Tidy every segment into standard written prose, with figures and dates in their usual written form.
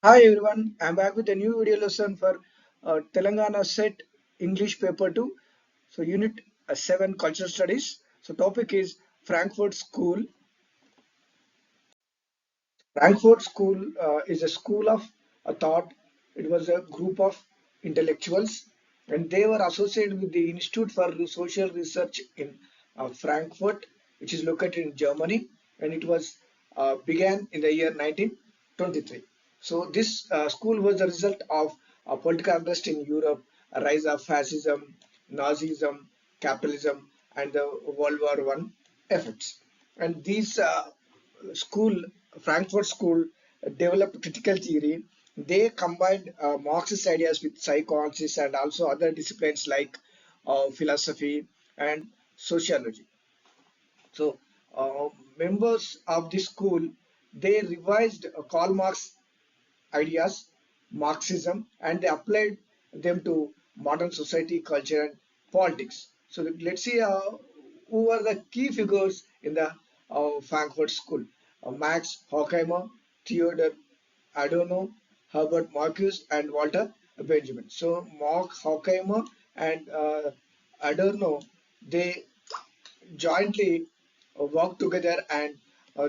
Hi everyone, I'm back with a new video lesson for Telangana set English paper 2. So unit 7 cultural studies. So topic is Frankfurt School. Frankfurt School is a school of thought. It was a group of intellectuals and they were associated with the Institute for Social Research in Frankfurt, which is located in Germany, and it was began in the year 1923. So this school was the result of political unrest in Europe, a rise of fascism, Nazism, capitalism, and the World War One effects. And these school, Frankfurt School, developed critical theory. They combined Marxist ideas with psychoanalysis and also other disciplines like philosophy and sociology. So, members of this school they revised Karl Marx ideas, Marxism, and they applied them to modern society, culture, and politics. So let's see who are the key figures in the Frankfurt School. Max Horkheimer, Theodor Adorno, Herbert Marcuse, and Walter Benjamin. So Mark Horkheimer and Adorno, they jointly worked together and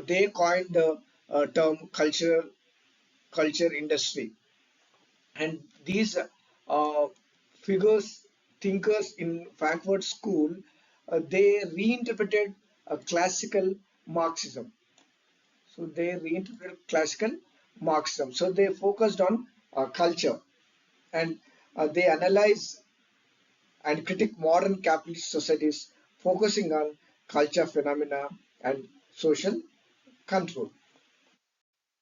they coined the term culture industry. And these figures, thinkers in Frankfurt School, they reinterpreted classical Marxism. So they reinterpreted classical Marxism. So they focused on culture and they analyze and critique modern capitalist societies, focusing on culture phenomena and social control.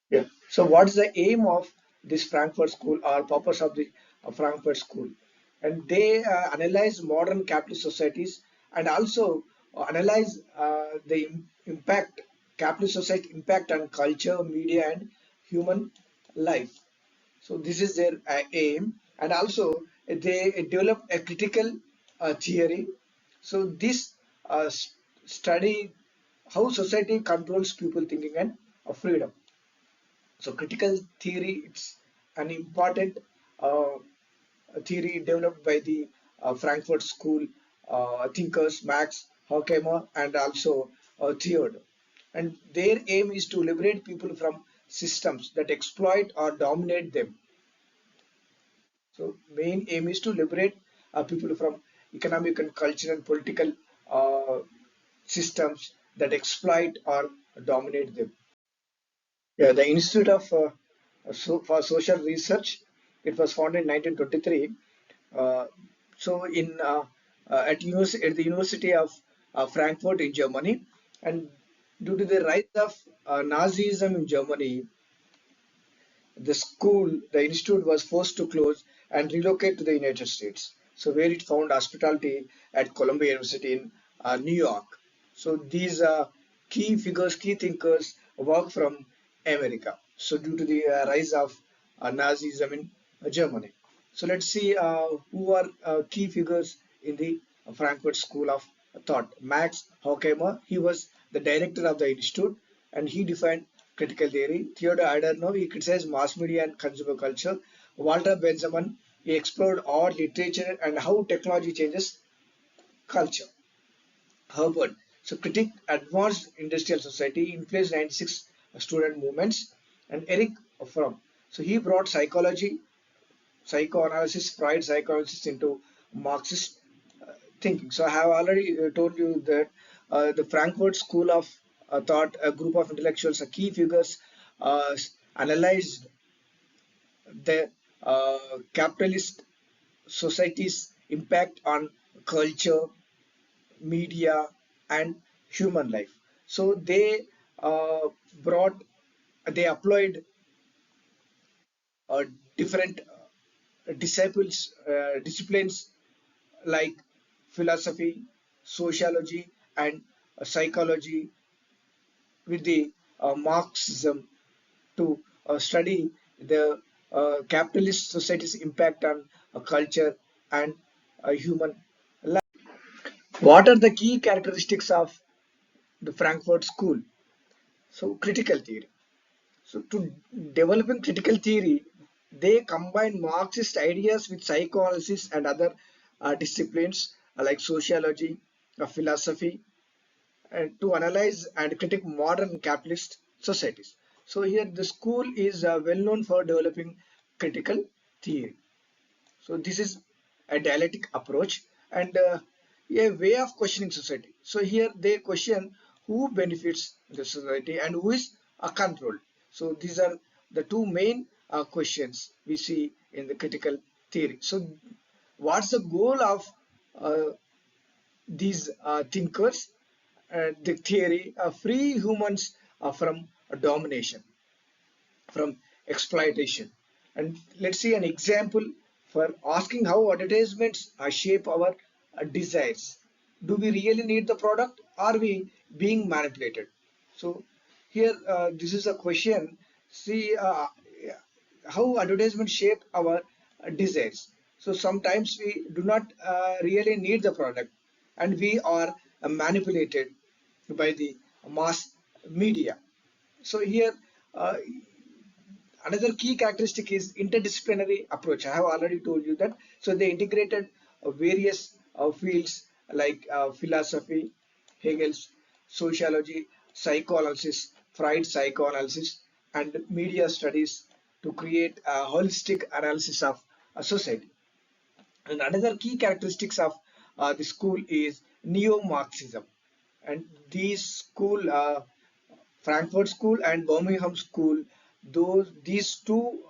Yeah. So, what is the aim of this Frankfurt School or purpose of the Frankfurt School? And they analyze modern capitalist societies and also analyze the impact capitalist society impact on culture, media, and human life. So this is their aim, and also they developed a critical theory. So this study how society controls people thinking and freedom. So critical theory, it's an important uh, theory developed by the Frankfurt School thinkers Max Horkheimer and also Theodor. And their aim is to liberate people from systems that exploit or dominate them. So main aim is to liberate people from economic and cultural and political uh, systems that exploit or dominate them. Yeah, the Institute of for Social Research. It was founded in 1923. Uh, so at the University of Frankfurt in Germany, and due to the rise of Nazism in Germany, the institute was forced to close and relocate to the United States. So where it found hospitality at Columbia University in New York. So these key figures, key thinkers work from America. So due to the rise of Nazism in Germany. So let's see who are key figures in the Frankfurt School of Thought. Max Horkheimer, he was the director of the institute and he defined critical theory. Theodor Adorno, he criticized mass media and consumer culture. Walter Benjamin, he explored art, literature, and how technology changes culture. Herbert, so critique advanced industrial society, influenced 96 student movements, and Eric Fromm. So he brought psychoanalysis, Freud psychoanalysis into Marxist thinking. So I have already told you that the Frankfurt School of Thought, a group of intellectuals, key figures, uh, analyzed the capitalist society's impact on culture, media, and human life. So they uh, brought, they applied different disciplines like philosophy, sociology, and psychology with the Marxism to study the capitalist society's impact on culture and human life. What are the key characteristics of the Frankfurt School? So, critical theory. So to developing critical theory, they combine Marxist ideas with psychoanalysis and other disciplines like sociology, philosophy, and to analyze and critique modern capitalist societies. So here the school is well known for developing critical theory. So this is a dialectic approach and a way of questioning society. So here they question who benefits the society and who is controlled. So these are the two main questions we see in the critical theory. So what's the goal of uh, these thinkers? The theory free humans from domination, from exploitation. And let's see an example for asking how advertisements shape our desires. Do we really need the product? Are we being manipulated? So here, this is a question. See how advertisements shape our desires. So sometimes we do not really need the product, and we are manipulated by the mass media. So here, uh, another key characteristic is interdisciplinary approach. I have already told you that. So they integrated various fields like philosophy, Hegel's sociology, psychoanalysis, Freud's psychoanalysis, and media studies to create a holistic analysis of a society. And another key characteristics of the school is neo-Marxism. And these school Frankfurt School and Birmingham School, these two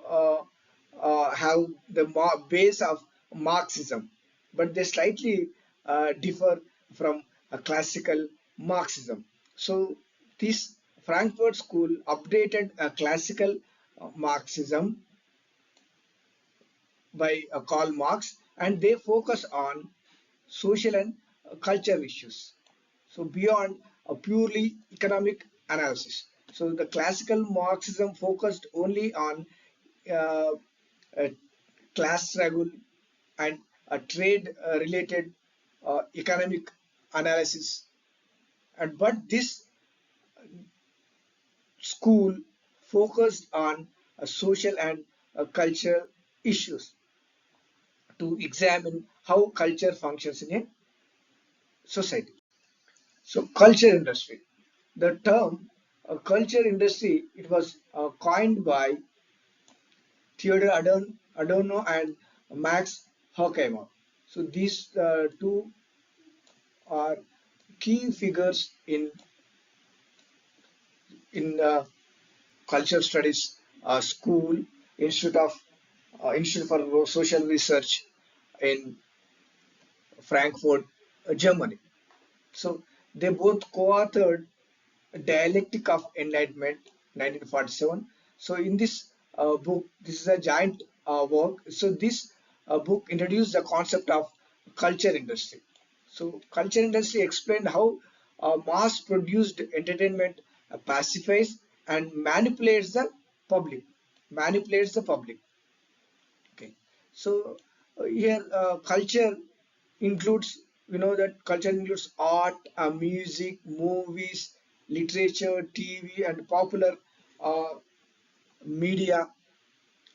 have the base of Marxism, but they slightly differ from a classical Marxism. So this Frankfurt School updated a classical Marxism by Karl Marx, and they focus on social and culture issues. So beyond a purely economic analysis. So the classical Marxism focused only on uh, uh, class struggle and a trade related economic analysis. And but this school focused on social and cultural issues to examine how culture functions in a society. So culture industry. The term culture industry, it was coined by Theodor Adorno and Max Horkheimer. So these two are key figures in culture studies school, Institute for Social Research in Frankfurt, Germany. So they both co-authored Dialectic of Enlightenment, 1947. So in this book, this is a giant work. So this book introduced the concept of culture industry. So culture industry explained how mass-produced entertainment pacifies and manipulates the public. Manipulates the public. Okay. So here culture includes, that culture includes art, music, movies, literature, TV, and popular uh, media.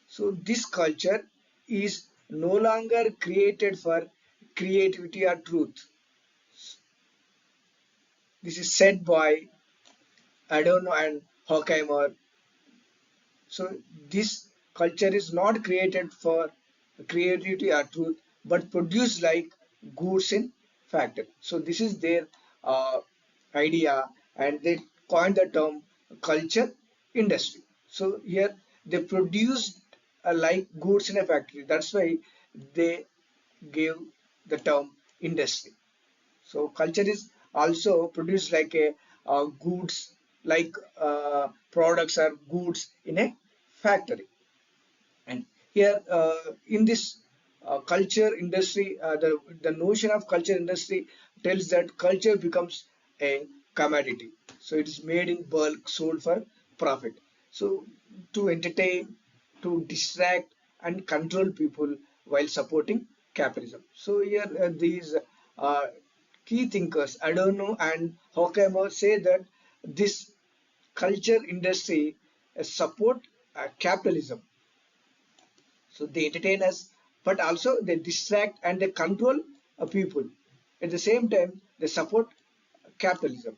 So this culture is no longer created for creativity or truth. This is said by Adorno and Horkheimer. So this culture is not created for creativity or truth, but produced like goods in factory. So this is their uh, idea, and they coined the term culture industry. So here they produced like goods in a factory. That's why they gave the term industry. So culture is also produced like a goods, like products or goods in a factory. And here in this culture industry, the notion of culture industry tells that culture becomes a commodity. So it is made in bulk, sold for profit. So to entertain, to distract and control people while supporting capitalism. So here these uh, key thinkers Adorno and Horkheimer say that this culture industry support capitalism. So they entertain us, but also they distract and they control people. At the same time, they support capitalism.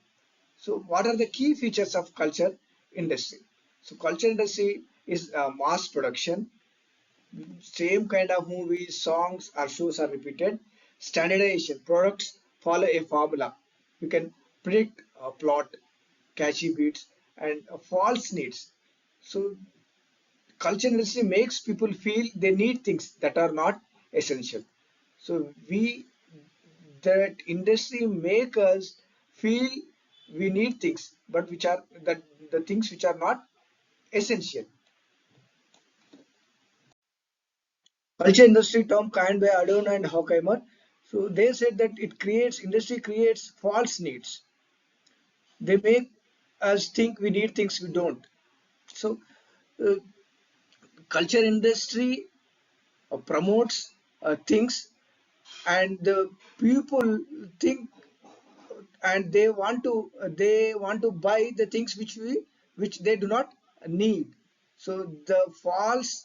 So what are the key features of culture industry? So culture industry is mass production. Same kind of movies, songs, or shows are repeated. Standardization. Products follow a formula. You can predict a plot, catchy beats, and false needs. So culture industry makes people feel they need things that are not essential. So that industry make us feel we need things, but which are that the things which are not essential. Culture industry term coined by Adorno and Horkheimer. So they said that industry creates false needs. They make us think we need things we don't. So uh, culture industry promotes things, and the people think and they want to buy the things which they do not need. So the false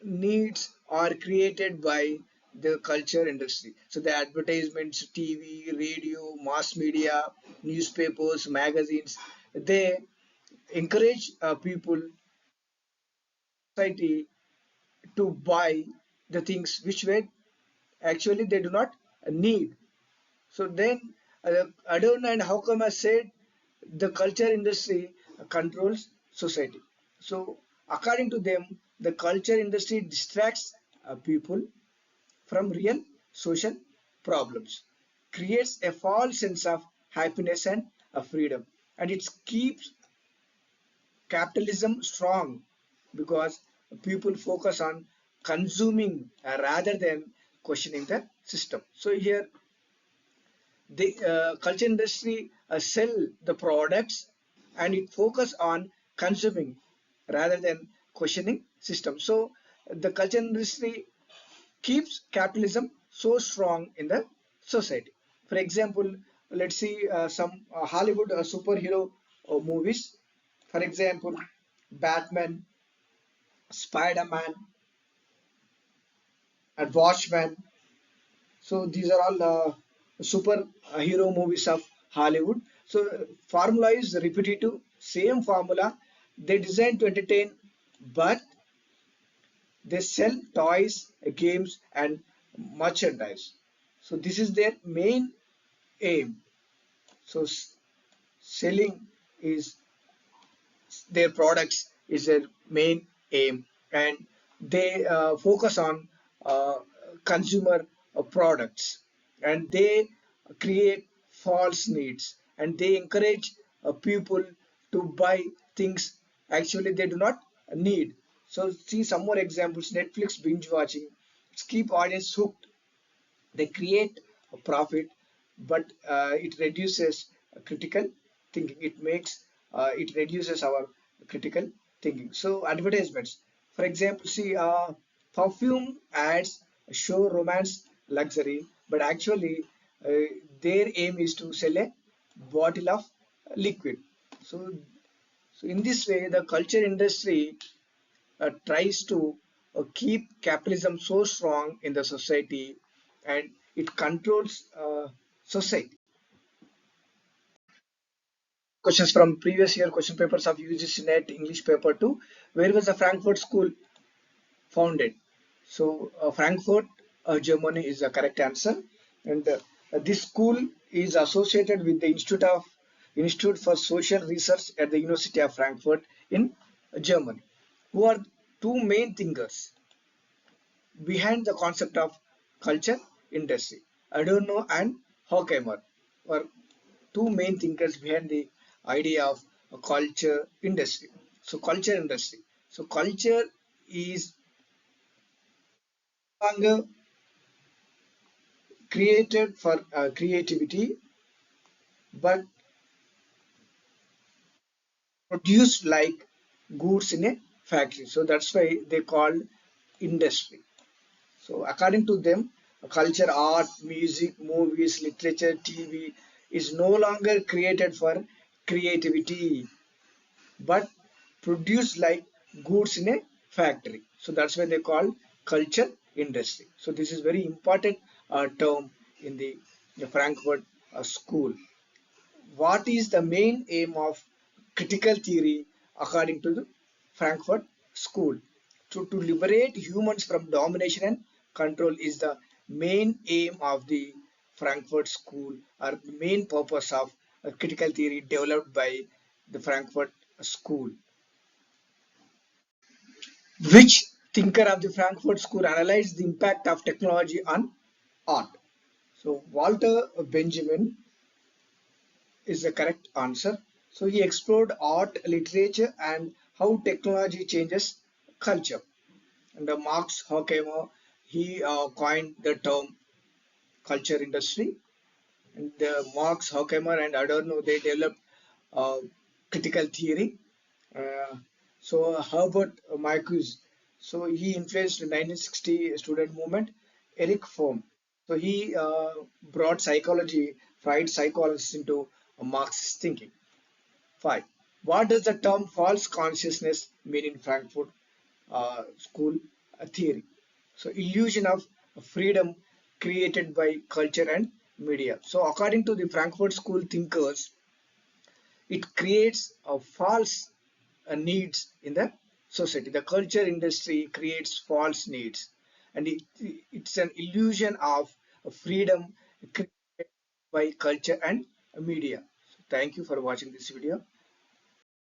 needs are created by the culture industry. So the advertisements, TV, radio, mass media, newspapers, magazines, they encourage people, society, to buy the things which were actually they do not need. So then Adorno and Horkheimer said the culture industry controls society. So according to them, the culture industry distracts people from real social problems, creates a false sense of happiness and freedom, and it keeps capitalism strong because people focus on consuming rather than questioning the system. So here the culture industry sell the products and it focus on consuming rather than questioning system. So the culture industry keeps capitalism so strong in the society. For example, let's see some Hollywood superhero movies. For example, Batman, Spider-Man, and Watchmen. So these are all super hero movies of Hollywood. So formula is repetitive, same formula. They design to entertain, but they sell toys, games, and merchandise. So this is their main aim. So selling is their products is their main aim, and they focus on uh, consumer products, and they create false needs, and they encourage people to buy things actually they do not need. So see some more examples. Netflix binge watching keep audience hooked. They create a profit, but it reduces critical thinking. It reduces our critical thinking. So advertisements, for example, see perfume ads show romance, luxury, but actually uh, their aim is to sell a bottle of liquid. So so in this way, the culture industry tries to keep capitalism so strong in the society, and it controls society. Questions from previous year question papers of UGC NET English paper 2. Where was the Frankfurt School founded? So Frankfurt, Germany is the correct answer. And this school is associated with the Institute for Social Research at the University of Frankfurt in Germany. Who are two main thinkers behind the concept of culture industry? Adorno and Horkheimer were two main thinkers behind the idea of a culture industry. So culture industry. So culture is no longer created for creativity, but produced like goods in a factory. So that's why they called industry. So according to them, culture, art, music, movies, literature, TV is no longer created for creativity, but produced like goods in a factory. So that's why they call culture industry. So this is very important term in the Frankfurt School. What is the main aim of critical theory according to the Frankfurt School? To liberate humans from domination and control is the main aim of the Frankfurt School, or the main purpose of critical theory developed by the Frankfurt School. Which thinker of the Frankfurt School analyzed the impact of technology on art? So Walter Benjamin is the correct answer. So he explored art, literature, and how technology changes culture. And Max Horkheimer, he coined the term culture industry. And Marx, Horkheimer, and Adorno, they developed uh, critical theory. Uh, so Herbert Marcuse, so he influenced the 1960 student movement. Eric Fromm, so he brought psychology, fried psychology into Marxist thinking. 5. What does the term false consciousness mean in Frankfurt School theory? So, illusion of freedom created by culture and media. So, according to the Frankfurt School thinkers, it creates a false needs in the society. The culture industry creates false needs, and it's an illusion of freedom created by culture and media. So thank you for watching this video.